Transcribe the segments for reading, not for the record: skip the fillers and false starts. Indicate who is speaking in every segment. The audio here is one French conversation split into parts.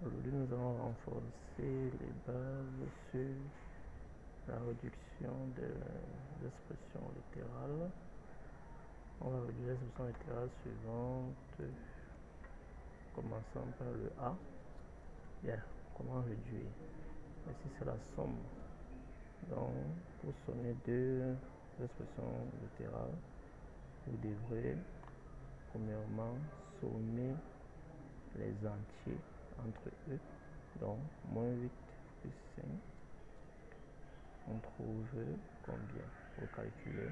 Speaker 1: Aujourd'hui, nous allons renforcer les bases sur la réduction des expressions littérales. On va réduire les expressions littérales suivantes, commençant par le A. Bien, comment réduire? Ici, c'est la somme. Donc, pour sommer deux expressions littérales, vous devrez premièrement sommer les entiers entre eux. Donc, moins 8 plus 5. On trouve combien? Vous calculez,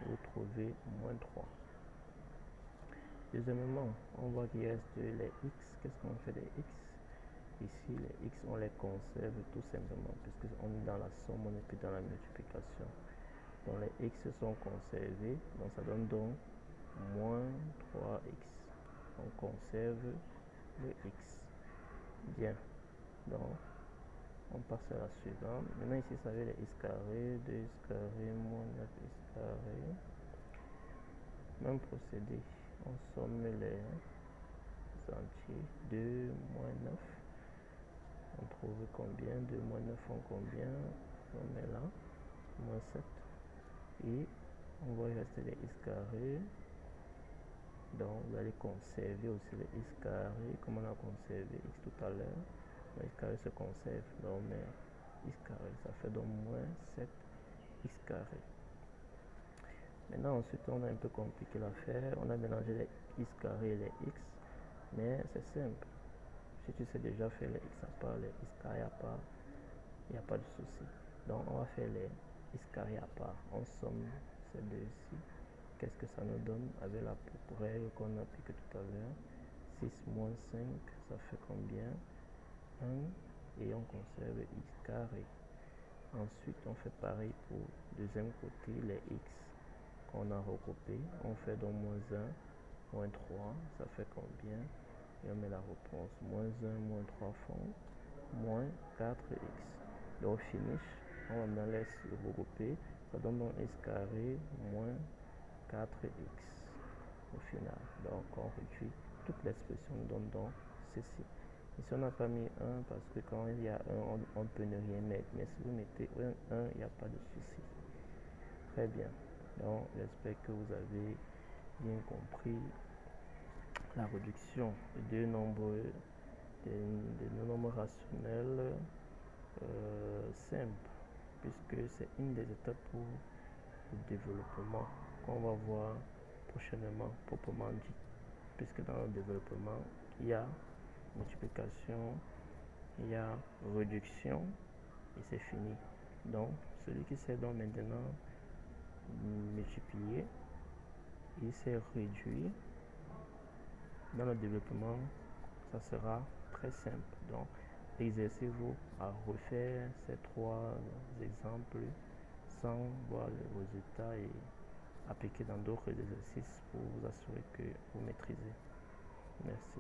Speaker 1: vous trouvez moins 3. Deuxièmement, on voit qu'il reste les x. Qu'est-ce qu'on fait des x? Ici, les x, on les conserve tout simplement, puisque on est dans la somme, on n'est plus dans la multiplication. Donc les x sont conservés, donc ça donne donc moins 3x. On conserve le x. Bien, donc on passe à la suivante. Maintenant ici, ça veut les x carré, 2x carré, moins 9x carré. Même procédé, on somme les entiers, 2 moins 9. On trouve combien? 2 moins 9 font combien? On met là, moins 7. Et on va y rester les x carrés. Donc vous allez conserver aussi les x carrés, comme on a conservé x tout à l'heure. Les x carrés se conserve, donc on met x carré, ça fait donc moins 7 x carré. Maintenant ensuite on a un peu compliqué l'affaire, on a mélangé les x carrés et les x, mais c'est simple. Si tu sais déjà faire les x à part, les x carrés à part, il n'y a pas de souci. Donc on va faire les x carrés à part, on somme ces deux ici. Qu'est-ce que ça nous donne avec la règle qu'on a appliquée tout à l'heure? 6 moins 5, ça fait combien? 1, et on conserve x carré. Ensuite, on fait pareil pour le deuxième côté, les x qu'on a regroupés. On fait donc moins 1, moins 3, ça fait combien? Et on met la réponse. Moins 1, moins 3 font moins 4x. Donc, finish, on va maintenant laisser regrouper. Ça donne donc x carré moins 4x au final. Donc on réduit toute l'expression, donne donc ceci. Ici on n'a pas mis 1 parce que quand il y a 1 on peut ne rien mettre, mais si vous mettez 1, il n'y a pas de souci. Très bien, donc j'espère que vous avez bien compris la réduction de deux nombres, des nombres rationnels simples, puisque c'est une des étapes pour le développement qu'on va voir prochainement, proprement dit, puisque dans le développement il y a multiplication, il y a réduction et c'est fini. Donc celui qui sait donc maintenant multiplier, il sait réduire, dans le développement ça sera très simple. Donc exercez-vous à refaire ces trois exemples sans voir le résultat et appliquer dans d'autres exercices pour vous assurer que vous maîtrisez. Merci.